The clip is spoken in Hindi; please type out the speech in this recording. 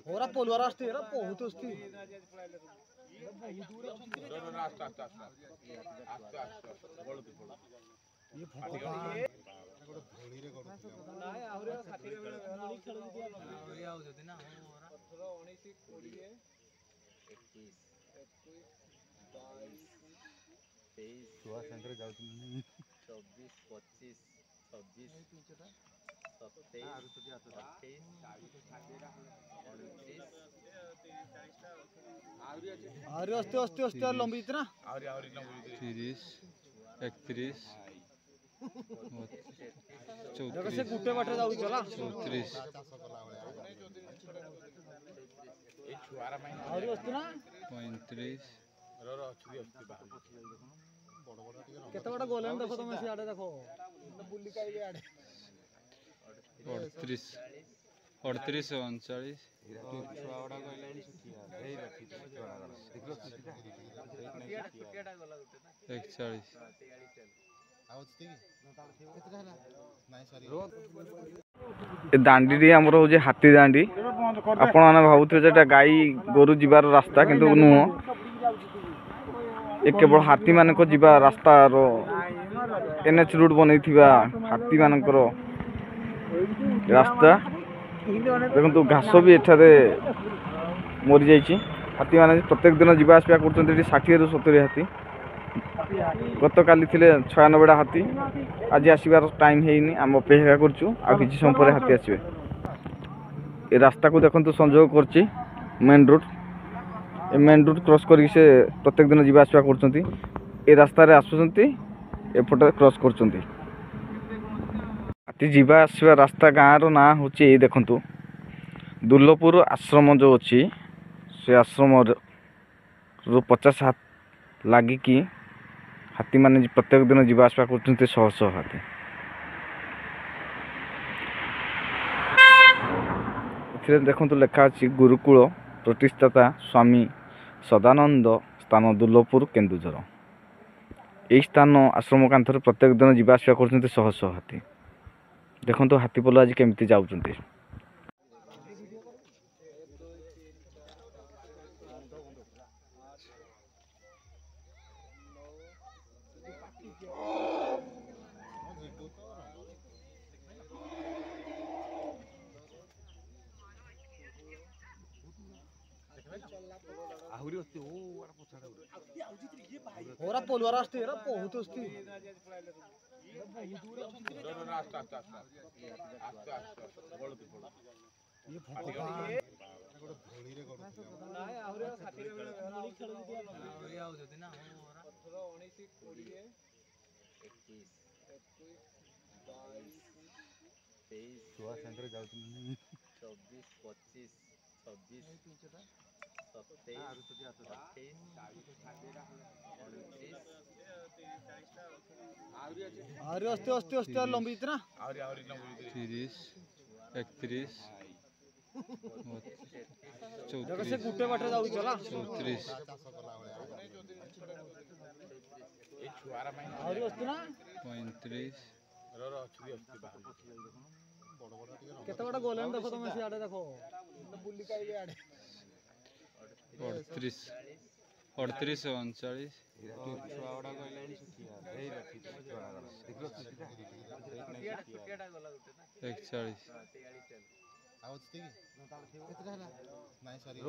ओरा पोलवार असते रे बहुत असते ये छुआ संकर जाउती 24 25 26 आरे अस्ते अस्ते अस्ते लंबी इतना 30 31 जगह से गुटे बाटे जाउ चला 34 ए छुआरा माइन आरे अस्ते ना 35 रो अछुदी अस्ते बाहर बड़ बड़ केते बड़ा गोलन देखो तुम से आडे देखो बुल्ली काई आडे 38 38 39 छुआ बड़ा कहले सुखिया एई रखी छुआ देखलो सुखिया छुटियाडा गला गुटे ना 41 ए दांडी हमर हो जे हाथी दांडी आपण माने भाबुथे जेटा गाई गोरु जीवार रास्ता किंतु नुह ए केवल हाथी मान को जीवा रास्ता रो एनएच रूट बनैथिबा हाथी मानकर रास्ता देखंतु घास भी एठारे मरि जाईची हाथी माने प्रत्येक दिन जीवा आसपा करछन 60 रु 70 हाथी गत काली थिले 96 हाथी आज आसीबार टाइम हेइनी हम अपेक्षा करछु आ किछि समय पर हाथी आसीबे ए रास्ता को देखंतु संजोग करछि मेन रूट ए मेन रूट क्रॉस करी से प्रत्येक दिन जीवा आसपा करछंती ए रास्ता रे आसुछंती ए फोटो क्रॉस करछंती हाथी जीवा आसबा रास्ता गाँ रो ना होछि ए देखंतु दुर्लभपुर आश्रम जो अछि से आश्रम रो 50 हाथ लागी कि हाथी माने प्रत्येक दिन जीवा आसपा करछंती 100 हाथी एथिरे देखंतु लेखा अछि गुरुकुल प्रतिष्ठाता स्वामी सदानंद स्थान दुर्लभपुर केन्दुझर यही स्थान आश्रम कांथर प्रत्येक दिन जीवा आसपा करछंती 100 हाथी देखंतु हाथी पोलो आज केमती जाउछंती आहुरी असते ओ वाला पोछाडा ओरा पोलवार असते रे बहुत असते ये धोली रे करू नाय आहुरी 60 रे मुनी खेलु दिया आहुरी आउ जति ना 18 19 20 21 22 छुआ संकर जाउती 24 25 26 आरे अस्ते अस्ते अस्ते लंबी इतना 30 31 जगह से गुटे बाटे जाउ चला 34 ए छुआरा माइन आरे अस्ते ना 35 रो अछुदी अस्ते बाहर बड़ बड़ केते बड़ा गोलन देखो तुम से आडे देखो बुल्ली काई आडे 38 38 39 छुआ बड़ा कहले सुखिया एई रखी देखलो छुटियाडा गला गुटे ना 41 आउत केते हला नाइ सॉरी